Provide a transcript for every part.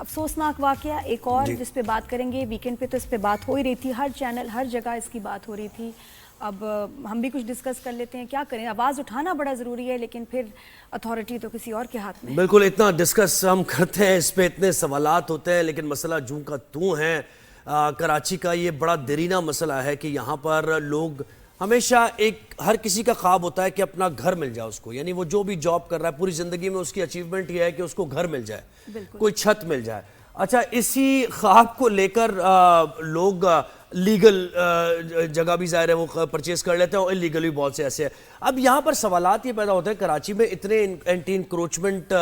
افسوسناک واقعہ ایک اور جس پہ بات کریں گے. ویکنڈ پہ تو اس پہ بات ہو ہی رہی تھی, ہر چینل ہر جگہ اس کی بات ہو رہی تھی. اب ہم بھی کچھ ڈسکس کر لیتے ہیں. کیا کریں, آواز اٹھانا بڑا ضروری ہے لیکن پھر اتھارٹی تو کسی اور کے ہاتھ میں. بالکل, اتنا ڈسکس ہم کرتے ہیں, اس پہ اتنے سوالات ہوتے ہیں, لیکن مسئلہ جوں کا توں ہے. کراچی کا یہ بڑا دیرینہ مسئلہ ہے کہ یہاں پر لوگ ہمیشہ ہر کسی کا خواب ہوتا ہے کہ اپنا گھر مل جائے اس کو. یعنی وہ جو بھی جاب کر رہا ہے پوری زندگی میں اس کی اچیومنٹ یہ ہے کہ اس کو گھر مل جائے, کوئی چھت مل جائے. اچھا, اسی خواب کو لے کر لوگ لیگل جگہ بھی ظاہر ہے وہ پرچیز کر لیتے ہیں, اور انلیگل بھی بہت سے ایسے ہیں. اب یہاں پر سوالات یہ پیدا ہوتے ہیں, کراچی میں اتنے اینٹی انکروچمنٹ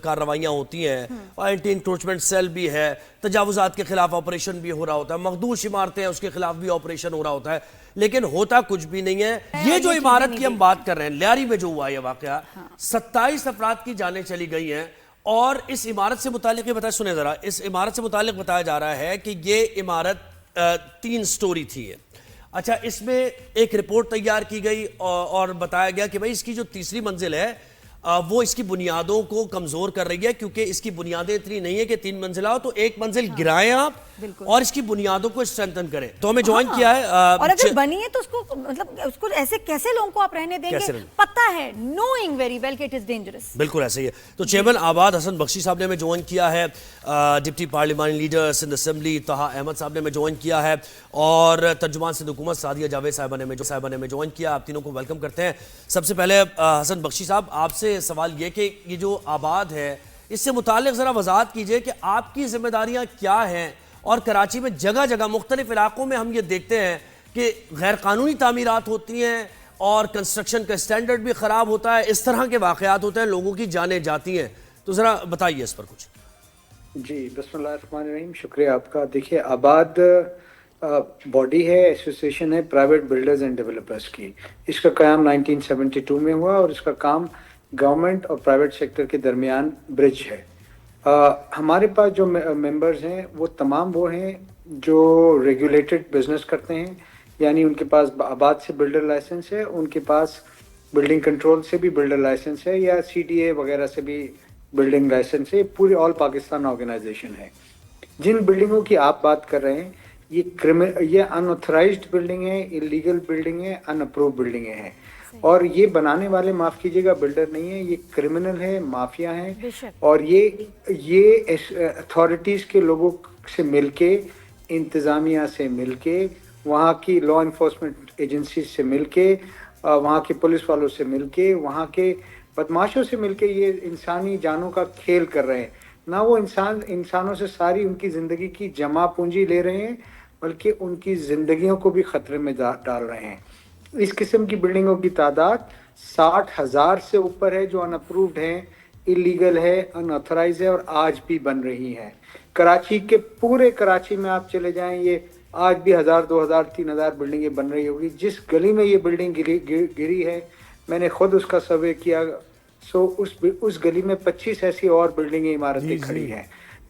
کارروائیاں ہوتی ہیں, اور اینٹی انکروچمنٹ سیل بھی ہے, تجاوزات کے خلاف آپریشن بھی ہو رہا ہوتا ہے, مخدوش عمارتیں ہیں اس کے خلاف بھی آپریشن ہو رہا ہوتا ہے, لیکن ہوتا کچھ بھی نہیں ہے. یہ جو عمارت کی ہم بات کر رہے ہیں, لیاری میں جو ہوا یہ واقعہ, 27 افراد کی جانیں چلی گئی ہیں. اور اس عمارت سے متعلق یہ بتائیں, سنیں ذرا, اس عمارت سے متعلق بتایا جا رہا ہے کہ یہ عمارت 3 سٹوری تھی. اچھا, اس میں ایک رپورٹ تیار کی گئی اور بتایا گیا کہ بھئی اس کی جو تیسری منزل ہے وہ اس کی بنیادوں کو کمزور کر رہی ہے, کیونکہ اس کی بنیادیں اتنی نہیں ہے کہ 3 منزلہ ہو, تو ایک منزل گرائیں آپ اور اس کی بنیادوں کو اسٹرینتھن کریں. تو ہمیں جوائن کیا ہے, اور اگر بنی ہے تو اس کو مطلب اس کو ایسے کیسے لوگوں کو آپ رہنے دیں گے, پتہ ہے knowing very well کہ it is dangerous. بالکل ایسے ہی ہے. تو چیئرمین آباد حسن بخشی صاحب نے ہمیں جوائن کیا ہے, ڈپٹی پارلیمانی لیڈر سندھ اسمبلی طہا احمد صاحب نے ہمیں جوائن کیا ہے, اور ترجمان سندھ حکومت سعدیہ جاوید صاحبہ نے ہمیں جوائن کیا. آپ تینوں کو ویلکم کرتے ہیں. سب سے پہلے حسن بخشی صاحب, آپ سے سوال یہ کہ یہ جو آباد ہے اس سے متعلق ذرا وضاحت کیجئے کہ آپ کی ذمہ داریاں کیا ہیں, اور کراچی میں جگہ جگہ مختلف علاقوں میں ہم یہ دیکھتے ہیں کہ غیر قانونی تعمیرات ہوتی ہیں اور کنسٹرکشن کا سٹینڈرڈ بھی خراب ہوتا ہے, اس طرح کے واقعات ہوتے ہیں, لوگوں کی جانیں جاتی ہیں, تو ذرا بتائیے اس پر کچھ. جی, بسم اللہ الرحمن الرحیم, شکریہ آپ کا. دیکھیے, آباد باڈی ہے, ایسوسیشن ہے پرائیویٹ بلڈرز اینڈ ڈیولپرز کی. اس کا قیام 1972 میں ہوا, اور اس کا کام گورنمنٹ اور پرائیویٹ سیکٹر کے درمیان برج ہے. ہمارے پاس جو ممبرز ہیں وہ تمام وہ ہیں جو ریگولیٹڈ بزنس کرتے ہیں, یعنی ان کے پاس آباد سے بلڈر لائسنس ہے, ان کے پاس بلڈنگ کنٹرول سے بھی بلڈر لائسنس ہے, یا CDA وغیرہ سے بھی بلڈنگ لائسنس ہے. پوری آل پاکستان آرگنائزیشن ہے. جن بلڈنگوں کی آپ بات کر رہے ہیں یہ ان آتھرائزڈ بلڈنگ ہے, انلیگل بلڈنگ ہے, ان اپروو بلڈنگیں ہیں, اور یہ بنانے والے, معاف کیجیے گا, بلڈر نہیں ہیں, یہ کرمنل ہے, مافیا ہیں. اور یہ اتھارٹیز کے لوگوں سے مل کے, انتظامیہ سے مل کے, وہاں کی لا انفورسمنٹ ایجنسیز سے مل کے, وہاں کے پولیس والوں سے مل کے, وہاں کے بدماشوں سے مل کے یہ انسانی جانوں کا کھیل کر رہے ہیں. نہ وہ انسانوں سے ساری ان کی زندگی کی جمع پونجی لے رہے ہیں, بلکہ ان کی زندگیوں کو بھی خطرے میں ڈال رہے ہیں. اس قسم کی بلڈنگوں کی تعداد 60,000 سے اوپر ہے جو ان اپرووڈ ہیں, انلیگل ہے, ان آتھرائز ہے, اور آج بھی بن رہی ہیں. کراچی کے پورے کراچی میں آپ چلے جائیں, یہ آج بھی 1000, 2000, 3000 بلڈنگیں بن رہی ہوگی. جس گلی میں یہ بلڈنگ گری ہے, میں نے خود اس کا سروے کیا, اس گلی میں 25 ایسی اور بلڈنگیں, عمارتیں کھڑی ہیں.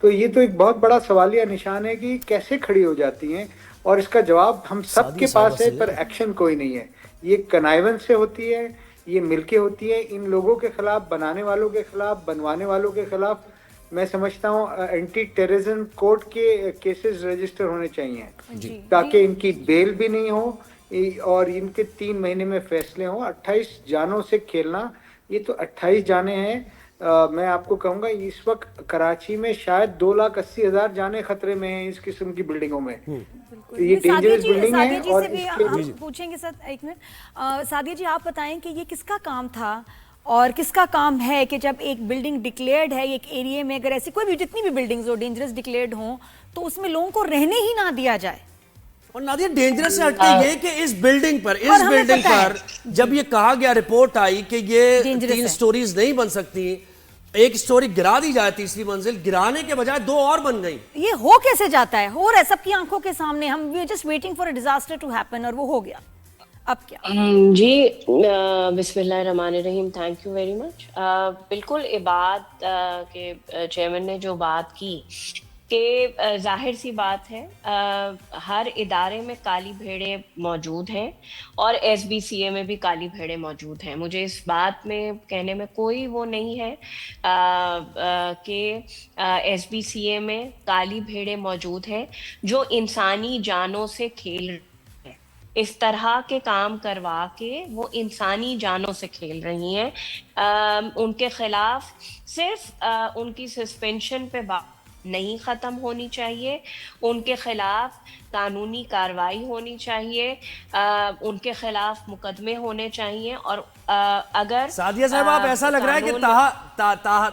تو یہ تو ایک بہت بڑا سوالیہ نشان ہے کہ کیسے کھڑی ہو جاتی ہیں, اور اس کا جواب ہم سب کے پاس ہے, پر ایکشن کوئی نہیں ہے. یہ کنائیون سے ہوتی ہے, یہ مل کے ہوتی ہے. ان لوگوں کے خلاف, بنانے والوں کے خلاف, بنوانے والوں کے خلاف, میں سمجھتا ہوں اینٹی ٹیررزم کورٹ کے کیسز رجسٹر ہونے چاہیے, تاکہ ان کی بیل بھی نہیں ہو, اور ان کے 3 مہینے میں فیصلے ہوں. 28 جانوں سے کھیلنا, یہ تو 28 جانیں ہیں. میں آپ کو کہوں گا اس وقت کراچی میں شاید 2,80,000 جانیں خطرے میں ہیں اس قسم کی بلڈنگوں میں. یہ ڈینجرس بلڈنگ ہے. اور ہم پوچھیں گے سر, ایک منٹ, سعدیہ جی آپ بتائیں کہ یہ کس کا کام تھا اور کس کا کام ہے کہ جب ایک بلڈنگ ڈکلیئرڈ ہے ایک ایریے میں, اگر ایسی کوئی بھی جتنی بھی بلڈنگز ہو ڈینجرس ڈکلیئرڈ ہوں, تو اس میں لوگوں کو رہنے ہی نہ دیا جائے. اور نادیہ, ڈینجرس سے ہٹ کے یہ کہ اس بلڈنگ پر جب یہ کہا گیا, رپورٹ آئی کہ یہ 3 سٹوریز نہیں بن سکتی, ایک سٹوری گرا دی جائے, تیسری منزل گرانے کے بجائے 2 اور بن گئی. یہ ہو کیسے جاتا ہے؟ ہو رہا ہے سب کی آنکھوں کے سامنے, ہم just waiting for a disaster to happen, اور وہ ہو گیا. اب کیا؟ جی, بسم اللہ الرحمن الرحیم, تھینک یو ویری مچ. بالکل, عباد کے چیئرمین نے جو بات کی کہ ظاہر سی بات ہے ہر ادارے میں کالی بھیڑیں موجود ہیں اور ایس بی سی اے میں بھی کالی بھیڑیں موجود ہیں. مجھے اس بات میں کہنے میں کوئی وہ نہیں ہے کہ ایس بی سی اے میں کالی بھیڑیں موجود ہیں جو انسانی جانوں سے کھیل رہی ہیں. اس طرح کے کام کروا کے وہ انسانی جانوں سے کھیل رہی ہیں. ان کے خلاف صرف ان کی سسپینشن پہ بات نہیں ختم ہونی چاہیے, ان کے خلاف قانونی کارروائی ہونی چاہیے, ان کے خلاف مقدمے ہونے چاہیے. اور اگر سعدیہ صاحب آپ ایسا لگ رہا ہے کہ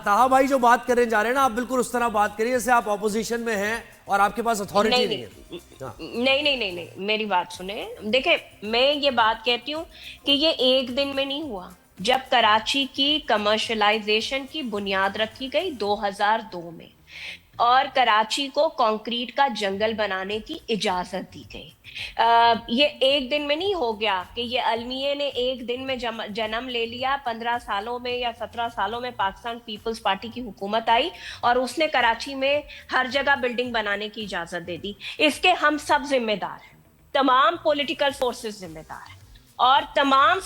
طاہا بھائی جو بات کرنے جا رہے ہیں نا, آپ بالکل اس طرح بات کریے جیسے آپ اپوزیشن میں ہیں اور آپ کے پاس اتھارٹی نہیں ہے. نہیں, میری بات سنیں. دیکھیں, میں یہ بات کہتی ہوں کہ یہ ایک دن میں نہیں ہوا. جب کراچی کی کمرشلائزیشن کی بنیاد رکھی گئی 2002 میں اور کراچی کو کنکریٹ کا جنگل بنانے کی اجازت دی گئی, یہ ایک دن میں نہیں ہو گیا کہ یہ المیہ نے ایک دن میں جنم لے لیا. 15 سالوں میں یا 17 سالوں میں پاکستان پیپلز پارٹی کی حکومت آئی اور اس نے کراچی میں ہر جگہ بلڈنگ بنانے کی اجازت دے دی. اس کے ہم سب ذمہ دار ہیں, تمام پولیٹیکل فورسز ذمہ دار ہیں, اور تمام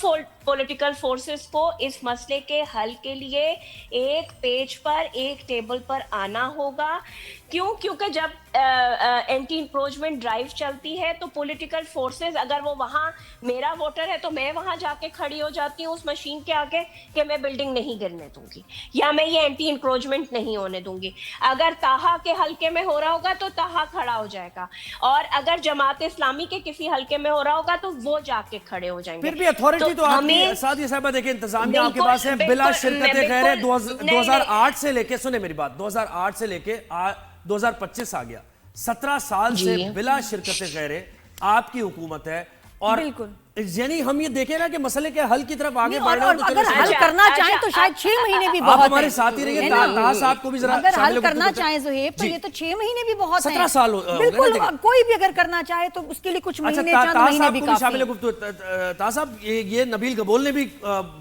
پولیٹیکل فورسز کو اس مسئلے کے حل کے لیے ایک پیج پر, ایک ٹیبل پر آنا ہوگا. کیونکہ جب اینٹی انکروچمنٹ ڈرائیو چلتی ہے تو پولیٹیکل فورسز, اگر وہ وہاں میرا ووٹر ہے تو میں وہاں جا کے کھڑی ہو جاتی ہوں اس مشین کے آگے کہ میں بلڈنگ نہیں گرنے دوں گی یا میں یہ اینٹی انکروچمنٹ نہیں ہونے دوں گی. اگر طاہا کے حلقے میں ہو رہا ہوگا تو طاہا کھڑا ہو جائے گا, اور اگر جماعت اسلامی کے کسی حلقے میں ہو رہا ہوگا تو وہ جا کے کھڑے ہو جائیں گے. پھر بھی اتھارٹی تو آپ کی سعدیہ صاحبہ دیکھیں انتظامیہ آپ کے پاس ہے بلا شرکت غیر. 2008 سے لے کے, سنیں میری بات, 2008 سے لے کے 2025 آ گیا, 17 سال سے بلا شرکت غیر آپ کی حکومت ہے. اور یعنی ہم یہ دیکھیں نا کہ مسئلے کے حل کی طرف آگے بڑھ رہے ہیں. اگر حل کرنا چاہیں تو شاید 6 مہینے بھی بہت ہیں. آپ ہمارے ساتھ ہی رہیے, طاہا صاحب کو بھی ذرا اگر حل کرنا چاہیں زہیب تو یہ تو 6 مہینے بھی بہت ہیں. 17 سال بالکل, کوئی بھی اگر کرنا چاہے تو اس کے لیے کچھ مہینے, چند مہینے بھی کافی ہیں. طاہا صاحب, یہ نبیل گبول نے بھی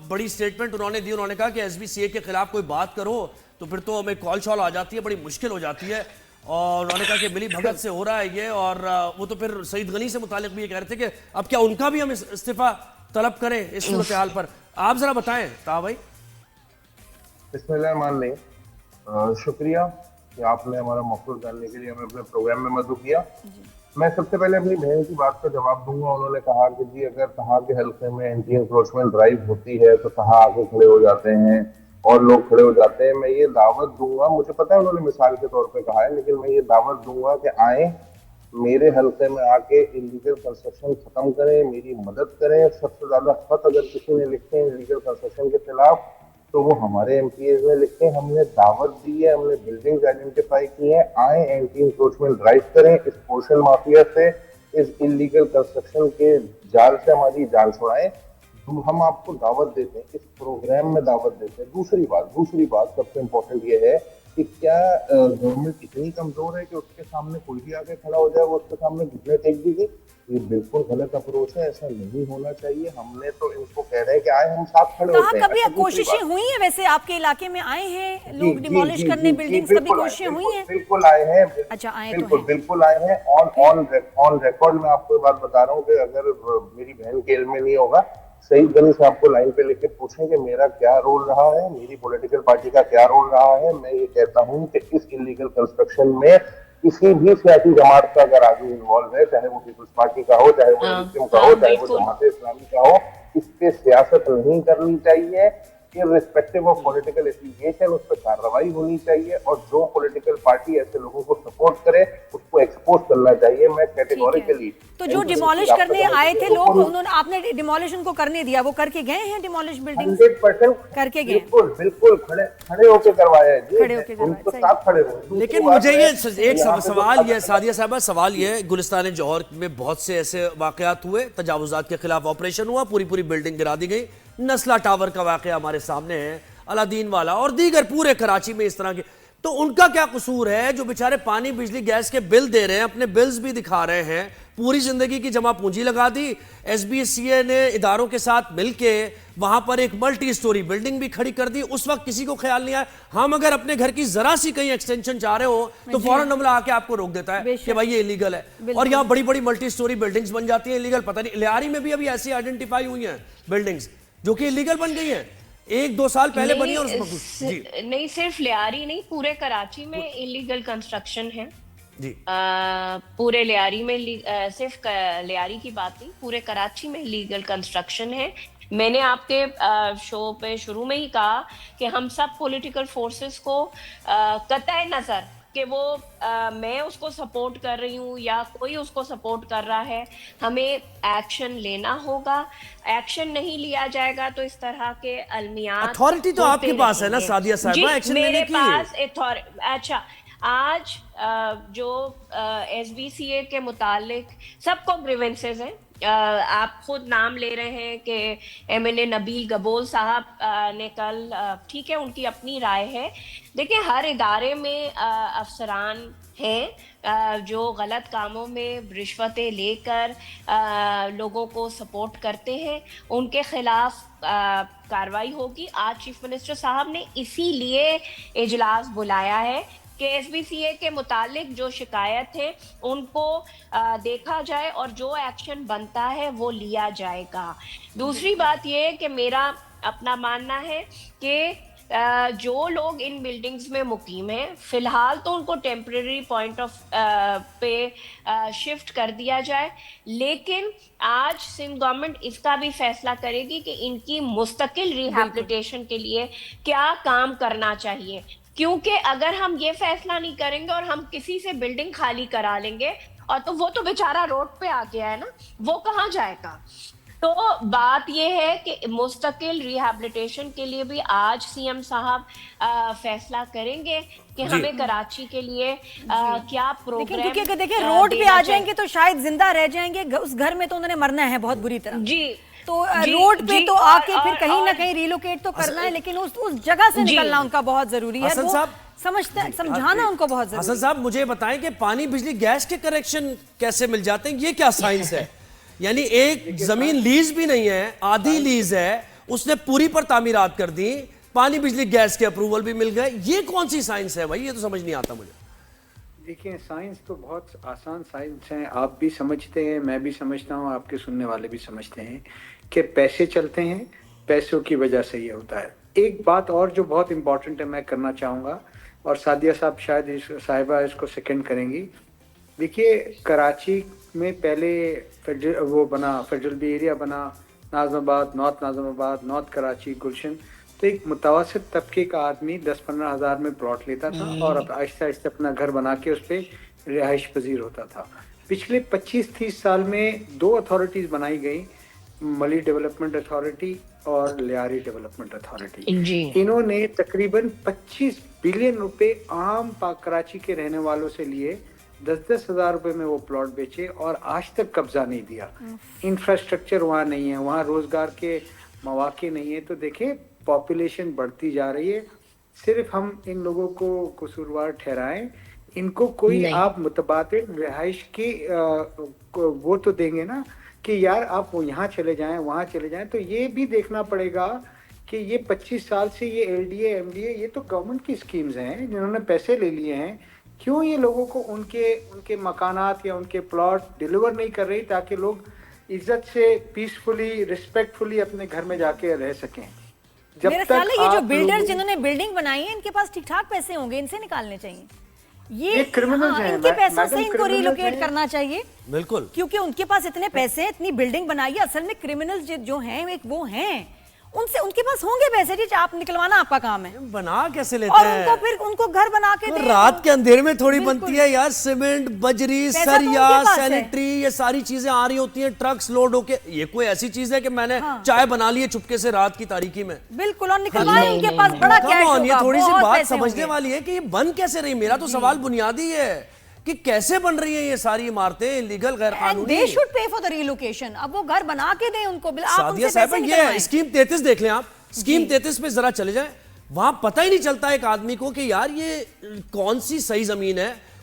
بڑی سٹیٹمنٹ انہوں نے دی. انہوں نے کہا کہ ایس بی سی اے کے خلاف کوئی بات کرو تو پھر تو ہمیں کال شال آ جاتی ہے, بڑی مشکل ہو جاتی ہے. اور انہوں نے کہا کہ ملی بھگت سے ہو رہا ہے یہ. اور وہ تو پھر سعید غنی سے متعلق بھی یہ کہہ رہے تھے کہ اب کیا ان کا بھی ہم استعفیٰ طلب کریں اس صورتحال پر. آپ ذرا بتائیں طاہا بھائی. بسم اللہ الرحمن الرحیم. شکریہ کہ آپ نے ہمارا موقف جاننے کے لیے ہمیں اپنے پروگرام میں مدعو کیا. میں سب سے پہلے اپنی بہن کی بات کا جواب دوں گا. انہوں نے کہا کہ جی اگر طاہا کے حلقے میں اینٹی انکروچمنٹ ڈرائیو ہوتی ہے تو طاہا آگے کھڑے ہو جاتے ہیں اور لوگ کھڑے ہو جاتے ہیں. میں یہ دعوت دوں گا, مجھے پتا ہے انہوں نے مثال کے طور پہ کہا ہے, لیکن میں یہ دعوت دوں گا کہ آئیں میرے حلقے میں آ کے انلیگل کنسٹرکشن ختم کریں, میری مدد کریں. سب سے زیادہ خط اگر کسی نے لکھے ہیں انلیگل کنسٹرکشن کے خلاف تو وہ ہمارے ایم پی ایز نے لکھے. ہم نے دعوت دی ہے, ہم نے بلڈنگ آئیڈینٹیفائی کی ہیں. آئیں اینٹی انکروچمنٹ ڈرائیو کریں, اس پورشن مافیا سے, اس انلیگل کنسٹرکشن کے جال سے ہماری جان چھڑائیں. ہم آپ کو دعوت دیتے ہیں, اس پروگرام میں دعوت دیتے ہیں. دوسری بات سب سے امپورٹنٹ یہ ہے کہ کیا گورنمنٹ اتنی کمزور ہے کہ اس کے سامنے کوئی بھی آگے کھڑا ہو جائے وہ اس کے سامنے گھٹنے ٹیک دی گئی؟ یہ بالکل غلط اپروچ ہے, ایسا نہیں ہونا چاہیے. ہم نے تو ان کو کہہ رہے ہیں کہ آئے ہم ساتھ کھڑے ہوتے ہیں. کبھی کوششیں ہوئی ہیں ویسے آپ کے علاقے میں آئے ہیں لوگ ڈیمولش کرنے بلڈنگز, کبھی کوششیں ہوئی ہیں؟ بالکل آئے ہیں. اچھا, آئے تو ہیں. بالکل آئے ہیں. آن ریکارڈ میں آپ کو یہ بات بتا رہا ہوں کہ اگر میری بہن کے علم میں نہیں ہوگا, سعید غنی سے آپ کو لائن پہ لے کے پوچھیں کہ میرا کیا رول رہا ہے, میری پولیٹیکل پارٹی کا کیا رول رہا ہے. میں یہ کہتا ہوں کہ اس انلیگل کنسٹرکشن میں کسی بھی سیاسی جماعت کا اگر آدمی انوالو ہے, چاہے وہ پیپلز پارٹی کا ہو, چاہے وہ مسلم کا ہو, چاہے وہ جماعت اسلامی کا ہو, اس پہ سیاست نہیں کرنی چاہیے. irrespective of political affiliation اس پہ کارروائی ہونی چاہیے, اور جو پولیٹیکل پارٹی ایسے لوگوں کو سپورٹ کرے اس کو ایکسپوز کرنا چاہیے. میں کیٹیگوریکلی تو جو ڈیمولش کرنے آئے تھے لوگ, انہوں نے, آپ نے ڈیمولش ان کو کرنے دیا, وہ کر کے گئے ہیں ڈیمولش بلڈنگ 100% کر کے گئے, بالکل کھڑے ہو کے کروایا ہے, ان کو ساتھ کھڑے ہوئے. لیکن مجھے یہ ایک سوال یہ سعدیہ صاحبہ, سوال یہ ہے, گلستان جوہر میں بہت سے ایسے واقعات ہوئے, تجاوزات کے خلاف آپریشن ہوا, پوری بلڈنگ گرا دی گئی. نسلہ ٹاور کا واقعہ ہمارے سامنے ہے, الادین والا اور دیگر پورے کراچی میں اس طرح کے. تو ان کا کیا قصور ہے جو بیچارے پانی بجلی گیس کے بل دے رہے ہیں, اپنے بلز بھی دکھا رہے ہیں, پوری زندگی کی جمع پونجی لگا دی. SBCA نے اداروں کے ساتھ مل کے وہاں پر ایک ملٹی سٹوری بلڈنگ بھی کھڑی کر دی. اس وقت کسی کو خیال نہیں آیا. ہم اگر اپنے گھر کی ذرا سی کہیں ایکسٹینشن چاہ رہے ہو تو فوراً عملہ آ کے آپ کو روک دیتا ہے کہ بھائی یہ انلیگل ہے. اور یہاں بڑی بڑی ملٹی سٹوری بلڈنگز بن جاتی ہیں انلیگل. پتہ نہیں لیاری میں بھی ابھی ایسی آئیڈینٹیفائی ہوئی ہیں بلڈنگز جو کہ انلیگل بن گئی ہیں, 1-2 سال پہلے بنی ہے. اور اس میں نہیں صرف لیاری نہیں, پورے کراچی میں انلیگل کنسٹرکشن ہے. جی پورے لیاری میں صرف لیاری کی بات نہیں, پورے کراچی میں لیگل کنسٹرکشن ہے. میں نے آپ کے شو پہ شروع میں ہی کہا کہ ہم سب پولیٹیکل فورسز کو قطع نظر کہ وہ میں اس کو سپورٹ کر رہی ہوں یا کوئی اس کو سپورٹ کر رہا ہے, ہمیں ایکشن لینا ہوگا. ایکشن نہیں لیا جائے گا تو اس طرح کے المیات اتھارٹی تو آپ کے پاس ہے نا سعدیہ صاحبہ ایکشن لینے کی. میرے پاس اچھا آج جو SBCA کے متعلق سب کو گریونسز ہیں. آپ خود نام لے رہے ہیں کہ MLA نبیل گبول صاحب نے کل, ٹھیک ہے ان کی اپنی رائے ہے. دیکھیں ہر ادارے میں افسران ہیں جو غلط کاموں میں رشوتیں لے کر لوگوں کو سپورٹ کرتے ہیں, ان کے خلاف کارروائی ہوگی. آج چیف منسٹر صاحب نے اسی لیے اجلاس بلایا ہے کہ SBCA کے متعلق جو شکایت ہے ان کو دیکھا جائے اور جو ایکشن بنتا ہے وہ لیا جائے گا. دوسری بات یہ ہے کہ میرا اپنا ماننا ہے کہ جو لوگ ان بلڈنگز میں مقیم ہیں فی الحال تو ان کو ٹیمپریری پوائنٹ آف پہ شفٹ کر دیا جائے, لیکن آج سندھ گورنمنٹ اس کا بھی فیصلہ کرے گی کہ ان کی مستقل ریہیبلیٹیشن کے لیے کیا کام کرنا چاہیے. کیونکہ اگر ہم یہ فیصلہ نہیں کریں گے اور ہم کسی سے بلڈنگ خالی کرا لیں گے اور تو وہ تو بیچارہ روڈ پہ آ گیا ہے نا, وہ کہاں جائے گا. تو بات یہ ہے کہ مستقل ریہیبلیٹیشن کے لیے بھی آج CM صاحب فیصلہ کریں گے کہ ہمیں کراچی کے لیے کیا پروگرام. کیونکہ دیکھیں روڈ پہ آ جائیں گے تو شاید زندہ رہ جائیں گے, اس گھر میں تو انہوں نے مرنا ہے بہت بری طرح. جی تو روڈ پہ تو آ کے پھر کہیں نہ کہیں ریلوکیٹ تو کرنا ہے, لیکن اس جگہ سے نکلنا ان کا بہت ضروری ہے. حسن صاحب سمجھانا ان کو بہت ضروری ہے. حسن صاحب مجھے بتائیں کہ پانی بجلی گیس کے کنیکشن کیسے مل جاتے ہیں, یہ کیا سائنس ہے؟ یعنی ایک زمین لیز بھی نہیں ہے, آدھی لیز ہے, اس نے پوری پر تعمیرات کر دی, پانی بجلی گیس کے اپروول بھی مل گئے. یہ کون سی سائنس ہے بھائی, یہ تو سمجھ نہیں آتا مجھے. دیکھیں سائنس تو بہت آسان سائنس ہیں, آپ بھی سمجھتے ہیں, میں بھی سمجھتا ہوں, آپ کے سننے والے بھی سمجھتے ہیں کہ پیسے چلتے ہیں, پیسوں کی وجہ سے یہ ہوتا ہے. ایک بات اور جو بہت امپورٹنٹ ہے میں کرنا چاہوں گا, اور سعدیہ صاحب شاید صاحبہ اس کو سیکنڈ کریں گی. دیکھیے کراچی میں پہلے وہ بنا فیڈرل بی ایریا بنا, ناظم آباد, نارتھ ناظم آباد, نارتھ کراچی, گلشن. تو ایک متوسط طبقے کا آدمی 10-15 ہزار میں پلاٹ لیتا تھا اور آہستہ آہستہ اپنا گھر بنا کے اس پہ رہائش پذیر ہوتا تھا. پچھلے 25-30 سال میں 2 اتھارٹیز بنائی گئی, ملی ڈیولپمنٹ اتھارٹی اور لیاری ڈیولپمنٹ اتھارٹی. انہوں نے تقریباً 25 بلین روپے عام کراچی کے رہنے والوں سے لیے, 10-10 ہزار روپے میں وہ پلاٹ بیچے اور آج تک قبضہ نہیں دیا. انفراسٹرکچر وہاں نہیں ہے, وہاں روزگار کے مواقع نہیں ہے. تو دیکھیں پاپولیشن بڑھتی جا رہی ہے. صرف ہم ان لوگوں کو قصوروار ٹھہرائیں, ان کو کوئی آپ متبادل رہائش کی وہ تو دیں گے نا کہ یار آپ وہ یہاں چلے جائیں, وہاں چلے جائیں. تو یہ بھی دیکھنا پڑے گا کہ یہ 25 سال سے یہ LDA MDA یہ تو گورنمنٹ کی اسکیمز ہیں جنہوں نے پیسے لے لیے ہیں. کیوں یہ لوگوں کو ان کے مکانات یا ان کے پلاٹ ڈیلیور نہیں کر رہی تاکہ لوگ عزت سے پیسفلی رسپیکٹفلی اپنے گھر میں جا کے رہ سکیں. جب میرا خیال ہے یہ جو بلڈر جنہوں نے بلڈنگ بنائی ہے ان کے پاس ٹھیک ٹھاک پیسے ہوں گے, ان سے نکالنے چاہیے. یہ کرمنلز ہیں, ان کے پیسوں سے ان کو ریلوکیٹ کرنا چاہیے. بالکل, کیونکہ ان کے پاس اتنے پیسے, اتنی بلڈنگ بنائی ہے. اصل میں کرمنلز جو ہیں وہ ہیں, ان کے پاس ہوں گے پیسے جی, آپ نکلوانا آپ کا کام ہے. بنا کیسے لیتے اور ہیں, ان کو پھر ان کو گھر بنا کے دیں. رات کے اندھیرے میں تھوڑی بنتی ہے یار, سیمنٹ, بجری, سریا, سینیٹری, یہ ساری چیزیں آ رہی ہوتی ہیں ٹرکس لوڈ ہو کے. یہ کوئی ایسی چیز ہے کہ میں نے چائے بنا لی ہے چپکے سے رات کی تاریکی میں؟ بالکل, اور نکلوائیں, ان کے پاس بڑا کیش ہوگا. یہ تھوڑی سی بات سمجھنے والی ہے کہ یہ بن کیسے رہی. میرا تو سوال بنیادی ہے کہ کیسے بن رہی ہیں یہ ساری عمارتیں انلیگل, غیر قانونی. They should pay for the relocation. اب وہ گھر بنا کے دیں ان کو. سعدیہ صاحبہ یہ اسکیم 33 دیکھ لیں آپ, اسکیم 33 پہ ذرا چلے جائیں, وہاں پتہ ہی نہیں چلتا ایک آدمی کو کہ یار یہ کون سی صحیح زمین ہے,